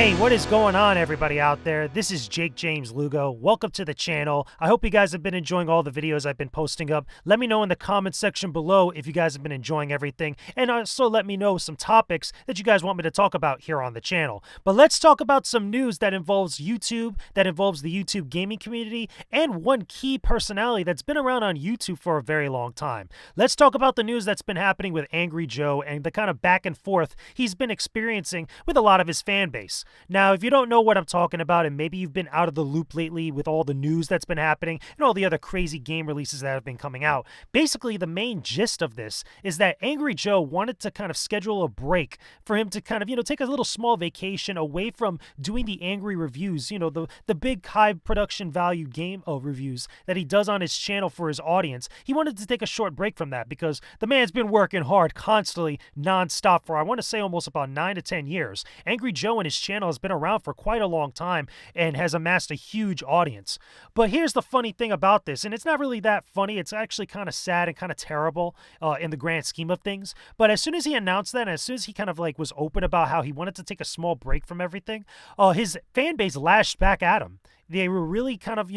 Hey, what is going on, everybody out there? This is Jakejames Lugo. Welcome to the channel. I hope you guys have been enjoying all the videos I've been posting up. Let me know in the comment section below if you guys have been enjoying everything, and also let me know some topics that you guys want me to talk about here on the channel. But let's talk about some news that involves YouTube, that involves the YouTube gaming community, and one key personality that's been around on YouTube for a very long time. Let's talk about the news that's been happening with AngryJoe and the kind of back and forth he's been experiencing with a lot of his fan base. Now, if you don't know what I'm talking about, and maybe you've been out of the loop lately with all the news that's been happening and all the other crazy game releases that have been coming out, basically the main gist of this is that AngryJoe wanted to kind of schedule a break for him to kind of, take a little small vacation away from doing the angry reviews, the big high production value game reviews that he does on his channel for his audience. He wanted to take a short break from that because the man's been working hard constantly, non-stop for, I want to say, almost about 9 to 10 years. AngryJoe and his channel has been around for quite a long time and has amassed a huge audience. But here's the funny thing about this, and it's not really that funny. It's actually kind of sad and kind of terrible in the grand scheme of things. But as soon as he announced that, and as soon as he kind of was open about how he wanted to take a small break from everything, his fan base lashed back at him. They were really kind of,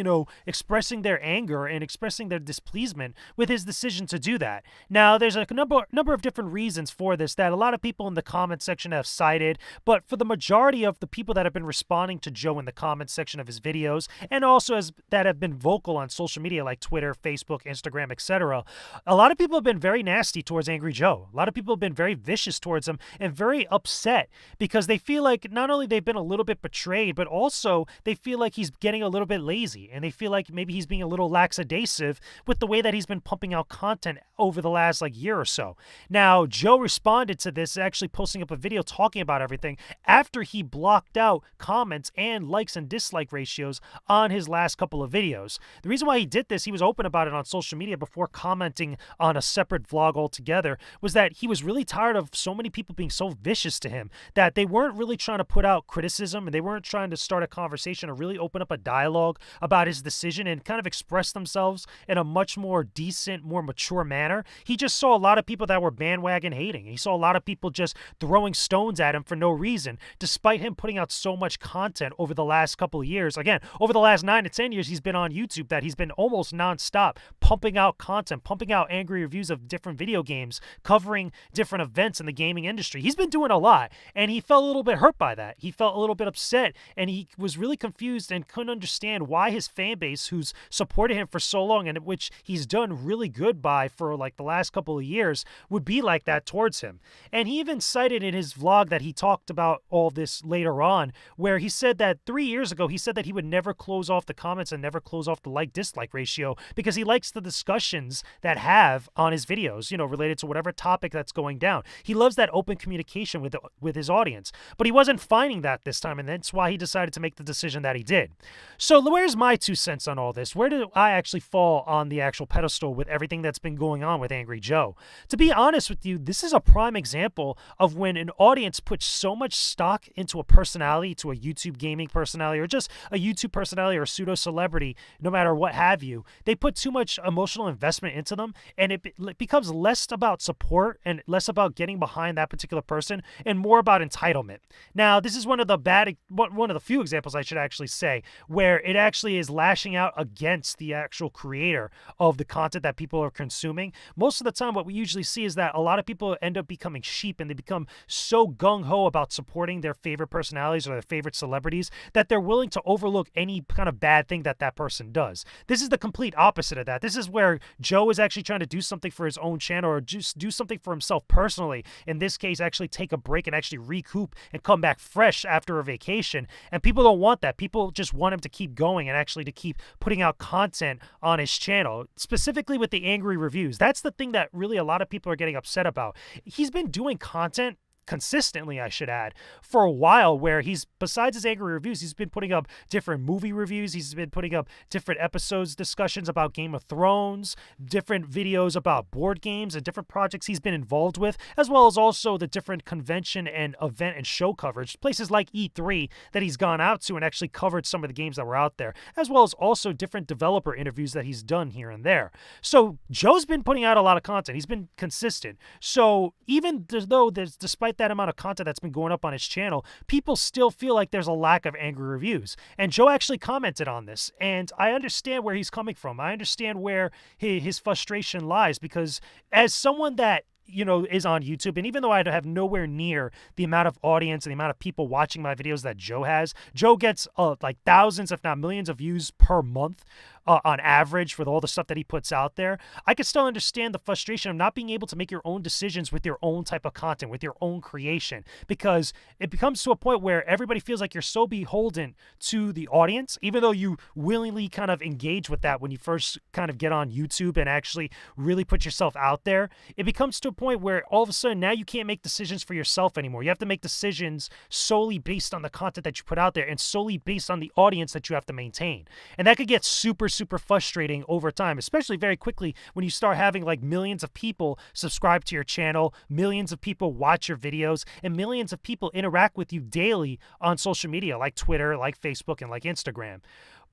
expressing their anger and expressing their displeasement with his decision to do that. Now, there's a number of different reasons for this that a lot of people in the comment section have cited, but for the majority of the people that have been responding to Joe in the comment section of his videos, and also that have been vocal on social media like Twitter, Facebook, Instagram, etc., a lot of people have been very nasty towards AngryJoe. A lot of people have been very vicious towards him and very upset because they feel like not only they've been a little bit betrayed, but also they feel like he's getting a little bit lazy, and they feel like maybe he's being a little lackadaisical with the way that he's been pumping out content over the last year or so. Now, Joe responded to this, actually posting up a video talking about everything after he blocked out comments and likes and dislike ratios on his last couple of videos. The reason why he did this, he was open about it on social media before commenting on a separate vlog altogether, was that he was really tired of so many people being so vicious to him that they weren't really trying to put out criticism and they weren't trying to start a conversation or really open up a dialogue about his decision and kind of express themselves in a much more decent, more mature manner. He just saw a lot of people that were bandwagon hating. He saw a lot of people just throwing stones at him for no reason, despite him putting out so much content over the last couple of years. Again, over the last 9 to 10 years, he's been on YouTube that he's been almost nonstop pumping out content, pumping out angry reviews of different video games, covering different events in the gaming industry. He's been doing a lot, and he felt a little bit hurt by that. He felt a little bit upset, and he was really confused and couldn't understand why his fan base, who's supported him for so long and which he's done really good by for the last couple of years, would be like that towards him. And he even cited in his vlog that he talked about all this later on, where he said that 3 years ago, he said that he would never close off the comments and never close off the like-dislike ratio because he likes the discussions that have on his videos, related to whatever topic that's going down. He loves that open communication with his audience, but he wasn't finding that this time, and that's why he decided to make the decision that he did. So where's my 2 cents on all this? Where do I actually fall on the actual pedestal with everything that's been going on with AngryJoe? To be honest with you, this is a prime example of when an audience puts so much stock into a personality, to a YouTube gaming personality, or just a YouTube personality or a pseudo-celebrity, no matter what have you. They put too much emotional investment into them, and it becomes less about support and less about getting behind that particular person and more about entitlement. Now, this is one of the few examples, I should actually say, where it actually is lashing out against the actual creator of the content that people are consuming. Most of the time, what we usually see is that a lot of people end up becoming sheep, and they become so gung-ho about supporting their favorite personalities or their favorite celebrities that they're willing to overlook any kind of bad thing that that person does. This is the complete opposite of that. This is where Joe is actually trying to do something for his own channel or just do something for himself personally. In this case, actually take a break and actually recoup and come back fresh after a vacation. And people don't want that. People just want him to keep going and actually to keep putting out content on his channel, specifically with the angry reviews. That's the thing that really a lot of people are getting upset about. He's been doing content consistently, I should add, for a while, where he's, besides his angry reviews, he's been putting up different movie reviews, he's been putting up different episodes, discussions about Game of Thrones, different videos about board games and different projects he's been involved with, as well as also the different convention and event and show coverage, places like E3 that he's gone out to and actually covered some of the games that were out there, as well as also different developer interviews that he's done here and there. So Joe's been putting out a lot of content. He's been consistent. So even though despite despite that amount of content that's been going up on his channel, people still feel like there's a lack of angry reviews. And Joe actually commented on this, and I understand where he's coming from. I understand where his frustration lies, because as someone that is on YouTube, and even though I have nowhere near the amount of audience and the amount of people watching my videos that Joe has, Joe gets like thousands, if not millions of views per month on average for all the stuff that he puts out there. I can still understand the frustration of not being able to make your own decisions with your own type of content, with your own creation, because it becomes to a point where everybody feels like you're so beholden to the audience, even though you willingly kind of engage with that when you first kind of get on YouTube and actually really put yourself out there. It becomes to a point where all of a sudden now you can't make decisions for yourself anymore. You have to make decisions solely based on the content that you put out there and solely based on the audience that you have to maintain. And that could get super frustrating over time, especially very quickly when you start having like millions of people subscribe to your channel, millions of people watch your videos, and millions of people interact with you daily on social media like Twitter, like Facebook, and like Instagram.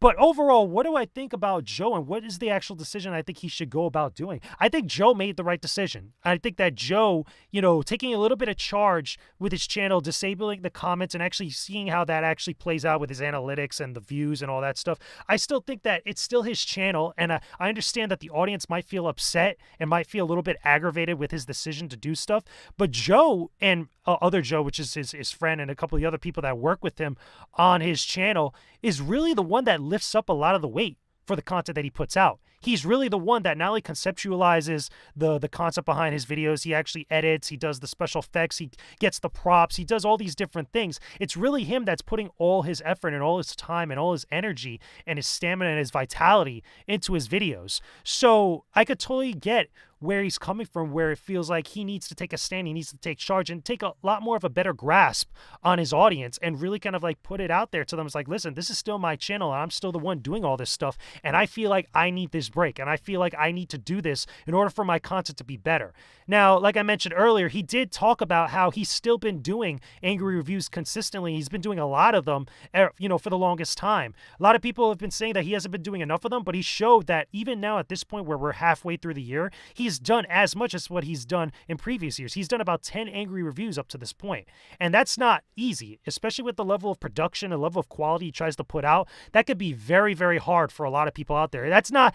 But overall, what do I think about Joe, and what is the actual decision I think he should go about doing? I think Joe made the right decision. I think that Joe, taking a little bit of charge with his channel, disabling the comments, and actually seeing how that actually plays out with his analytics and the views and all that stuff, I still think that it's still his channel, and I understand that the audience might feel upset and might feel a little bit aggravated with his decision to do stuff. But Joe and other Joe, which is his friend, and a couple of the other people that work with him on his channel, is really the one that lifts up a lot of the weight for the content that he puts out. He's really the one that not only conceptualizes the concept behind his videos, he actually edits, he does the special effects, he gets the props, he does all these different things. It's really him that's putting all his effort and all his time and all his energy and his stamina and his vitality into his videos. So I could totally get where he's coming from, where it feels like he needs to take a stand, he needs to take charge and take a lot more of a better grasp on his audience and really kind of like put it out there to them. It's like, listen, this is still my channel and I'm still the one doing all this stuff, and I feel like I need this break, and I feel like I need to do this in order for my content to be better. Now, like I mentioned earlier, he did talk about how he's still been doing angry reviews consistently. He's been doing a lot of them, for the longest time. A lot of people have been saying that he hasn't been doing enough of them, but he showed that even now at this point where we're halfway through the year, he's done as much as what he's done in previous years. He's done about 10 angry reviews up to this point. And that's not easy, especially with the level of production and level of quality he tries to put out. That could be very, very hard for a lot of people out there. That's not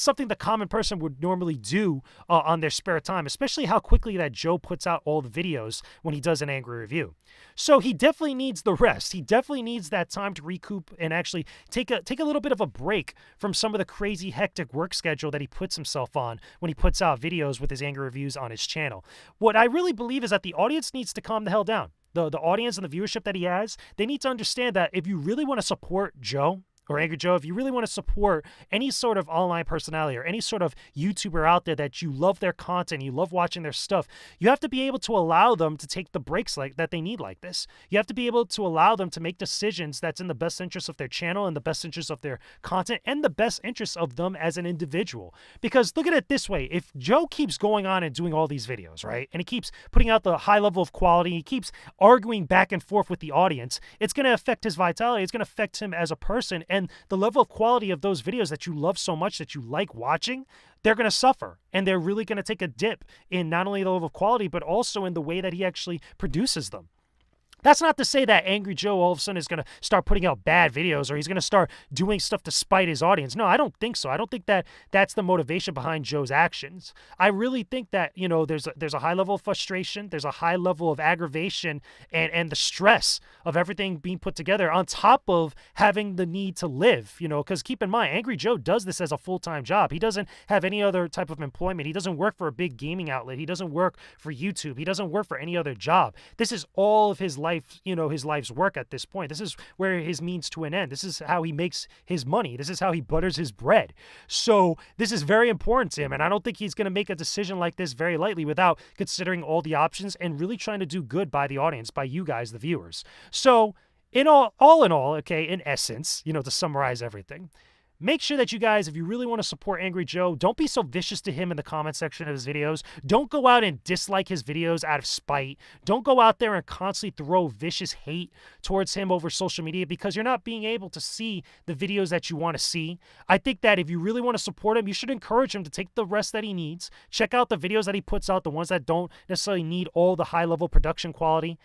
something the common person would normally do on their spare time, especially how quickly that Joe puts out all the videos when he does an angry review. So he definitely needs the rest. He definitely needs that time to recoup and actually take a little bit of a break from some of the crazy hectic work schedule that he puts himself on when he puts out videos with his angry reviews on his channel. What I really believe is that the audience needs to calm the hell down. The audience and the viewership that he has, they need to understand that if you really want to support Joe, or Angry Joe, if you really want to support any sort of online personality or any sort of YouTuber out there that you love their content, you love watching their stuff, you have to be able to allow them to take the breaks that they need like this. You have to be able to allow them to make decisions that's in the best interest of their channel and the best interest of their content and the best interest of them as an individual. Because look at it this way, if Joe keeps going on and doing all these videos, right, and he keeps putting out the high level of quality, he keeps arguing back and forth with the audience, it's going to affect his vitality, it's going to affect him as a person, and the level of quality of those videos that you love so much, that you like watching, they're going to suffer. And they're really going to take a dip in not only the level of quality, but also in the way that he actually produces them. That's not to say that Angry Joe all of a sudden is going to start putting out bad videos or he's going to start doing stuff to spite his audience. No, I don't think so. I don't think that that's the motivation behind Joe's actions. I really think that, there's a high level of frustration, there's a high level of aggravation and the stress of everything being put together on top of having the need to live, because keep in mind, Angry Joe does this as a full-time job. He doesn't have any other type of employment. He doesn't work for a big gaming outlet. He doesn't work for YouTube. He doesn't work for any other job. This is all of his life, his life's work at this point. This is where his means to an end. This is how he makes his money. This is how he butters his bread. So this is very important to him, and I don't think he's going to make a decision like this very lightly without considering all the options and really trying to do good by the audience, by you guys, the viewers. So in all in all, okay, in essence, to summarize everything, make sure that you guys, if you really want to support Angry Joe, don't be so vicious to him in the comment section of his videos. Don't go out and dislike his videos out of spite. Don't go out there and constantly throw vicious hate towards him over social media because you're not being able to see the videos that you want to see. I think that if you really want to support him, you should encourage him to take the rest that he needs. Check out the videos that he puts out, the ones that don't necessarily need all the high-level production quality,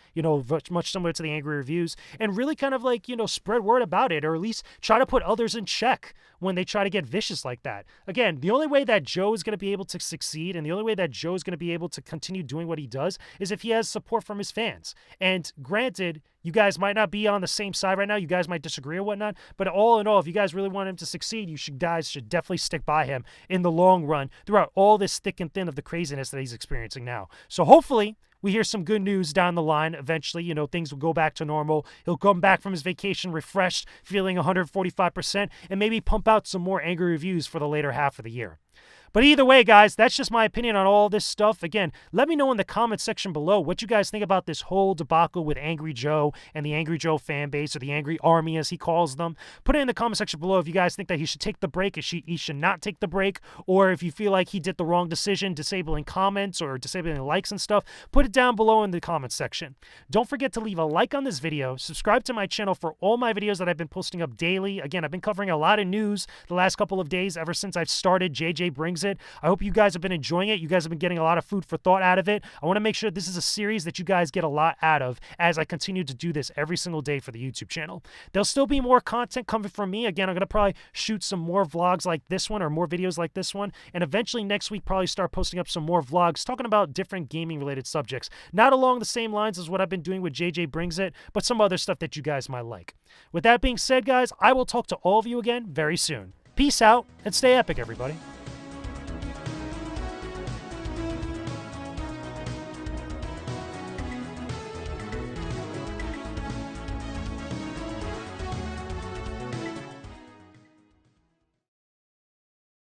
much similar to the Angry Reviews, and really kind of like, spread word about it, or at least try to put others in check when they try to get vicious like that. Again, the only way that Joe is going to be able to succeed and the only way that Joe is going to be able to continue doing what he does is if he has support from his fans. And granted, you guys might not be on the same side right now. You guys might disagree or whatnot. But all in all, if you guys really want him to succeed, guys should definitely stick by him in the long run throughout all this thick and thin of the craziness that he's experiencing now. So hopefully we hear some good news down the line. Eventually, things will go back to normal. He'll come back from his vacation refreshed, feeling 145%, and maybe pump out some more angry reviews for the later half of the year. But either way, guys, that's just my opinion on all this stuff. Again, let me know in the comments section below what you guys think about this whole debacle with Angry Joe and the Angry Joe fan base, or the Angry Army as he calls them. Put it in the comment section below if you guys think that he should take the break, if he should not take the break, or if you feel like he did the wrong decision disabling comments or disabling likes and stuff. Put it down below in the comments section. Don't forget to leave a like on this video. Subscribe to my channel for all my videos that I've been posting up daily. Again, I've been covering a lot of news the last couple of days ever since I've started JJ Brings It. I hope you guys have been enjoying it. You guys have been getting a lot of food for thought out of it. I want to make sure this is a series that you guys get a lot out of as I continue to do this every single day for the YouTube channel. There'll still be more content coming from me. Again, I'm going to probably shoot some more vlogs like this one or more videos like this one. And eventually next week, probably start posting up some more vlogs talking about different gaming related subjects. Not along the same lines as what I've been doing with JJ Brings It, but some other stuff that you guys might like. With that being said, guys, I will talk to all of you again very soon. Peace out and stay epic, everybody.